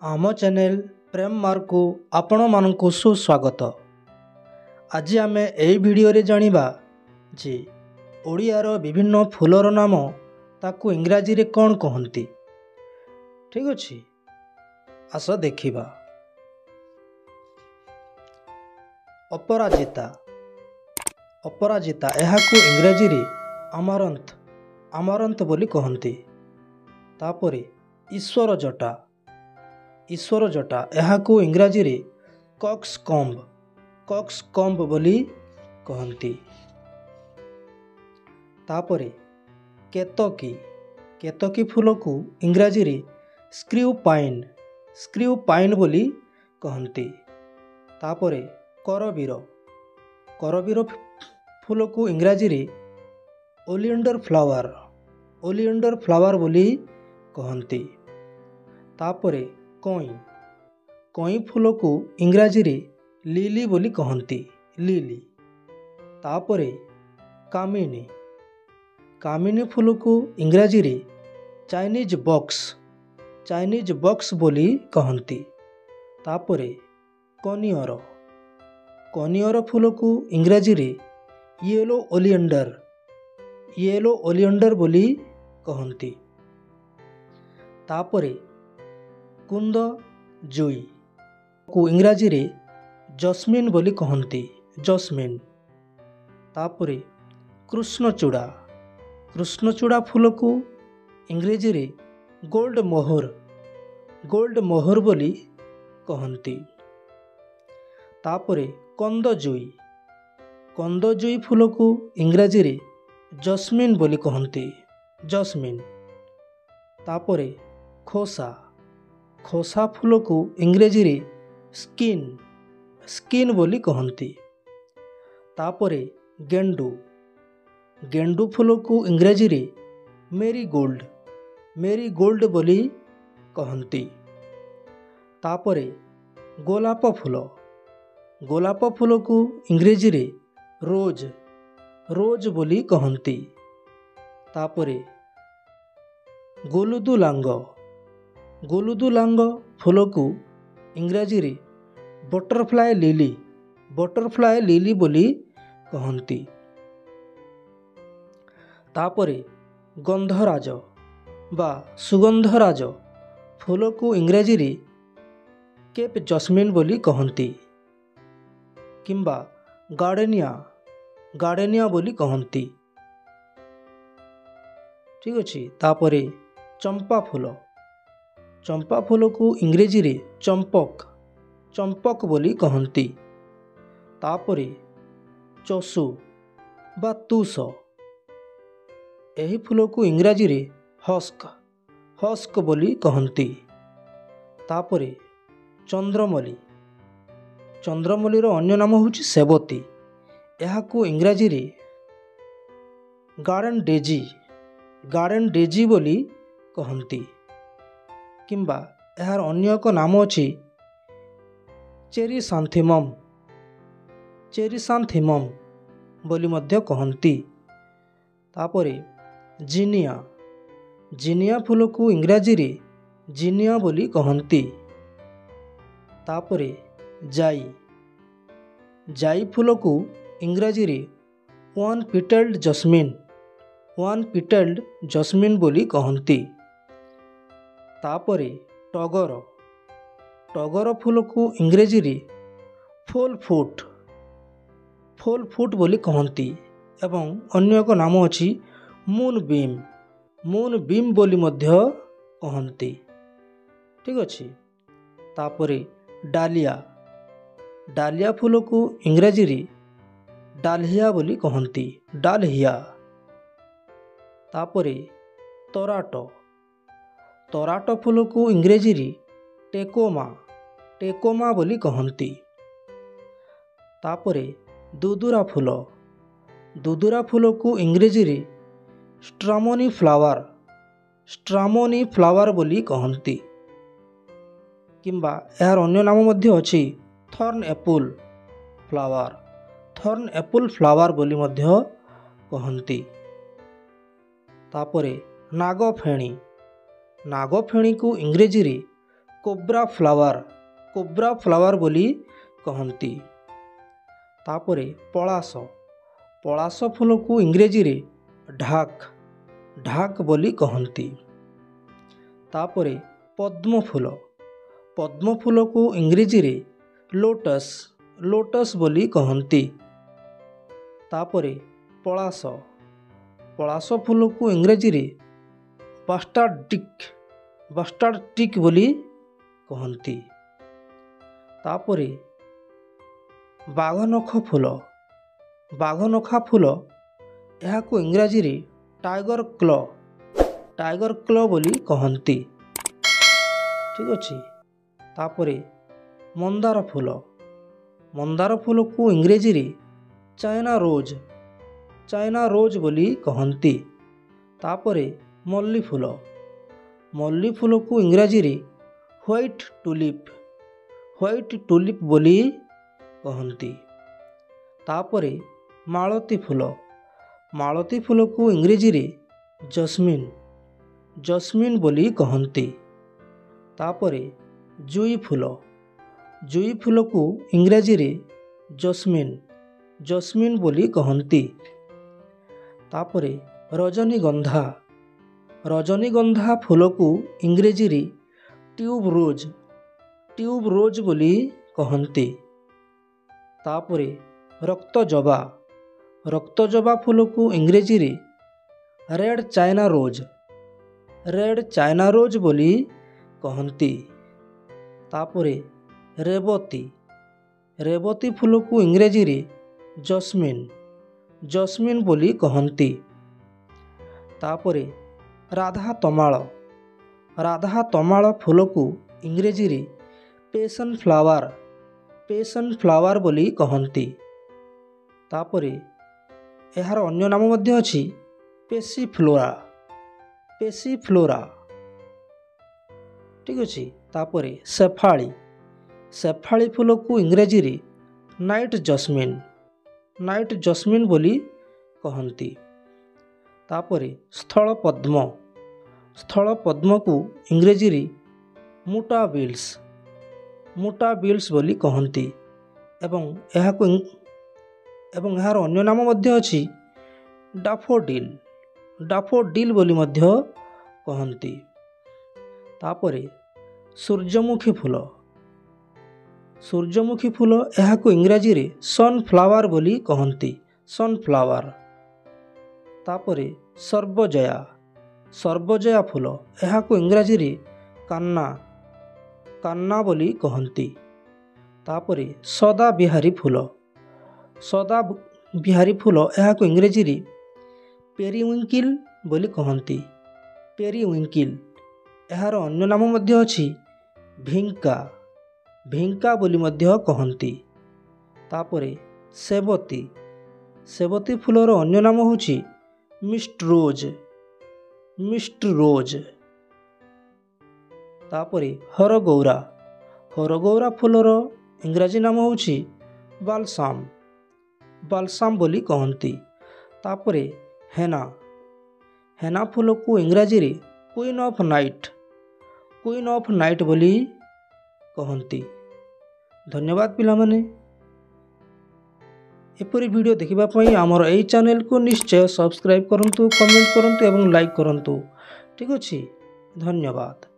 आम चैनल प्रेम मार्क को आपण मानक सुस्वागत। आज आम यही भिडियो जानिबा जे ओडियार विभिन्न फूलर नाम ताकू इंग्राजी रे कौन कहती। ठीक अच्छे, आस देखिबा। अपराजिता। अपराजिता एहाकू इंग्राजी रे अमारंथ अमारंथ बोली कहती। तापरे ईश्वर जटा। ईश्वर जटा एहाकू इंग्राजी रे कॉक्सकॉम्ब बोली कहती। तापरे केतकी। केतकी फूल को इंग्राजी रे स्क्रू पाइन बोली कहती। तापरे करबीर। करबीर फूल को इंग्राजी रे ओलिएंडर फ्लावर बोली कहती। तापरे कई। कई फूल को इंग्राजी रे लिली बोली कहती। लिली। तापरे कामिनी। कामिनी फूल को इंग्राजी रे चाइनीज बॉक्स बोली कहती। तापरे कनियर। कनियर फूल को इंग्राजी रे येलो ओलिएंडर बोली कहती। तापरे कुंद जुई को इंग्राजी रे जस्मिन बोली कहती। जस्मिन। तापरे कृष्णचूड़ा। कृष्णचूड़ा फूल को इंग्रेजी रे गोल्ड मोहर बोली कहती। तापरे कंदजुई। कंदजुई फूल को इंग्राजी रे जस्मिन बोली कहती। जस्मिन। तापरे खोसा। खोसा फूल को इंग्रेजी रे स्किन बोली कहती। तापरे गेंडू। गेंडू फूल को इंग्रेजी रे मेरीगोल्ड बोली कहती। तापरे गोलाप फूल। गोलाप फूल को इंग्रेजी रे रोज बोली कहती। तापरे गोलुदुलांग। गोलुदुलांग फूल को इंग्राजी रे बटरफ्लाई लिली बोली कहती। तापरे गंधराज बा सुगंधराज फूल को इंग्राजी रे केप जस्मिन बोली कहती। किंबा गार्डेनिया बोली कहती। ठीक अच्छे। तापरे चंपा फूल। चंपा फूल को इंग्रेजी रे चंपक बोली कहती। तापरे चसु बा तुस एही फूल को इंग्राजी रे हस्क बोली कहती। तापरे चंद्रमल्ली। चंद्रमल्लीर अन्य नाम होची सेवती। एहाकू इंग्राजी रे गार्डन डेजी बोली कहती। किंबा यार अन्य एक नाम अच्छी चेरीसांथेमम बोली मध्य कहती। तापरे जिनिया फूल को इंग्राजी रे जिनिया बोली कहती। तापरे जाई फूल को इंग्राजी रे वन पिटेल्ड जस्मिन बोली कहती। तापरे टगर फूल को इंग्रेजी रे फोल फुट बोली कहती। एवं अन्य एक नाम अच्छी मून बीम बोली मध्य कहती। ठीक अच्छे। तापरे डालिया फूल को इंग्राजी रे डालिया बोली कहती। डालिया। तापरे तराट फूल को इंग्रेजी रे टेकोमा बोली कहती। तापरे दुदुरा फूल को इंग्रेजी रे स्ट्रामोनी फ्लावर बोली कहती। किंबा यार अन्य नाम मध्य अच्छी थर्न एप्पल फ्लावर बोली मध्य कहती। तापरे नागफेणी। नागफेणी को इंग्रेजी रे କୋବ୍ରା ଫ୍ଲାୱାର ବୋଲି କହନ୍ତି। ତାପରେ ପଳାଶ ଫୁଲକୁ ଇଂରେଜୀରେ ଢାକ୍ ବୋଲି କହନ୍ତି। ତାପରେ ପଦ୍ମ ଫୁଲକୁ ଇଂରେଜୀରେ ଲୋଟସ୍ ବୋଲି କହନ୍ତି। ତାପରେ ପଳାଶ ଫୁଲକୁ ଇଂରେଜୀରେ ବାଷ୍ଟାର୍ଡ ଟିକ୍ ବୋଲି କହନ୍ତି। ତାପରେ ବାଘନଖା ଫୁଲ ଏହାକୁ ଇଂରାଜୀରେ ଟାଇଗର କ୍ଲ ବୋଲି କହନ୍ତି। ଠିକ୍ ଅଛି। ତାପରେ ମନ୍ଦାର ଫୁଲକୁ ଇଂରେଜୀରେ ଚାଇନା ରୋଜ୍ ବୋଲି କହନ୍ତି। ତାପରେ ମଲ୍ଲି ଫୁଲକୁ ଇଂରାଜୀରେ ହ୍ୱାଇଟ୍ ଟୁଲିପ୍ ବୋଲି କହନ୍ତି। ତାପରେ ମାଳତୀ ଫୁଲକୁ ଇଂରେଜୀରେ ଜସ୍ମିନ୍ ବୋଲି କହନ୍ତି। ତାପରେ ଜୁଇ ଫୁଲକୁ ଇଂରାଜୀରେ ଜସ୍ମିନ୍ ବୋଲି କହନ୍ତି। ତାପରେ ରଜନୀଗନ୍ଧା ଫୁଲକୁ ଇଂରେଜୀରେ ଟ୍ୟୁବ୍ ରୋଜ୍ ବୋଲି କହନ୍ତି। ତାପରେ ରକ୍ତଜବା ଫୁଲକୁ ଇଂରେଜୀରେ ରେଡ୍ ଚାଇନା ରୋଜ୍ ବୋଲି କହନ୍ତି। ତାପରେ ରେବତୀ ଫୁଲକୁ ଇଂରେଜୀରେ ଜସ୍ମିନ୍ ବୋଲି କହନ୍ତି। ତାପରେ ରାଧା ତମାଳ ଫୁଲକୁ ଇଂରେଜୀରେ ପେସନ୍ ଫ୍ଲାୱାର ବୋଲି କହନ୍ତି। ତାପରେ ଏହାର ଅନ୍ୟ ନାମ ମଧ୍ୟ ଅଛି ପେସିଫ୍ଲୋରା। ଠିକ୍ ଅଛି। ତାପରେ ଶେଫାଳି ଫୁଲକୁ ଇଂରାଜୀରେ ନାଇଟ୍ ଜସ୍ମିନ୍ ବୋଲି କହନ୍ତି। ତାପରେ ସ୍ଥଳ ପଦ୍ମକୁ ଇଂରେଜୀରେ ମୁଟା ବିଲ୍ସ ବୋଲି କହନ୍ତି ଏବଂ ଏହାର ଅନ୍ୟ ନାମ ମଧ୍ୟ ଅଛି ଡାଫୋଡିଲ୍ ବୋଲି ମଧ୍ୟ କହନ୍ତି। ତାପରେ ସୂର୍ଯ୍ୟମୁଖୀ ଫୁଲ ଏହାକୁ ଇଂରାଜୀରେ ସନ୍ଫ୍ଲାୱାର ବୋଲି କହନ୍ତି। ତାପରେ ସର୍ବଜୟା ଫୁଲ ଏହାକୁ ଇଂରାଜୀରେ କାନ୍ନା ବୋଲି କହନ୍ତି। ତାପରେ ସଦାବିହାରୀ ଫୁଲ ଏହାକୁ ଇଂରାଜୀରେ ପେରିୱିଙ୍କିଲ୍ ବୋଲି କହନ୍ତି। ଏହାର ଅନ୍ୟ ନାମ ମଧ୍ୟ ଅଛି ଭିଙ୍କା ବୋଲି ମଧ୍ୟ କହନ୍ତି। ତାପରେ ସେବତୀ ଫୁଲର ଅନ୍ୟ ନାମ ହେଉଛି ମିଷ୍ଟ ରୋଜ୍। ତାପରେ ହରଗୌରା ଫୁଲର ଇଂରାଜୀ ନାମ ହେଉଛି ବାଲସାମ ବୋଲି କହନ୍ତି। ତାପରେ ହେନା ଫୁଲକୁ ଇଂରାଜୀରେ କୁଇନ୍ ଅଫ୍ ନାଇଟ୍ ବୋଲି କହନ୍ତି। ଧନ୍ୟବାଦ ପିଲାମାନେ। ଏପରି ଭିଡ଼ିଓ ଦେଖିବା ପାଇଁ ଆମର ଏହି ଚ୍ୟାନେଲକୁ ନିଶ୍ଚୟ ସବସ୍କ୍ରାଇବ୍ କରନ୍ତୁ, କମେଣ୍ଟ କରନ୍ତୁ ଏବଂ ଲାଇକ୍ କରନ୍ତୁ। ଠିକ୍ ଅଛି। ଧନ୍ୟବାଦ।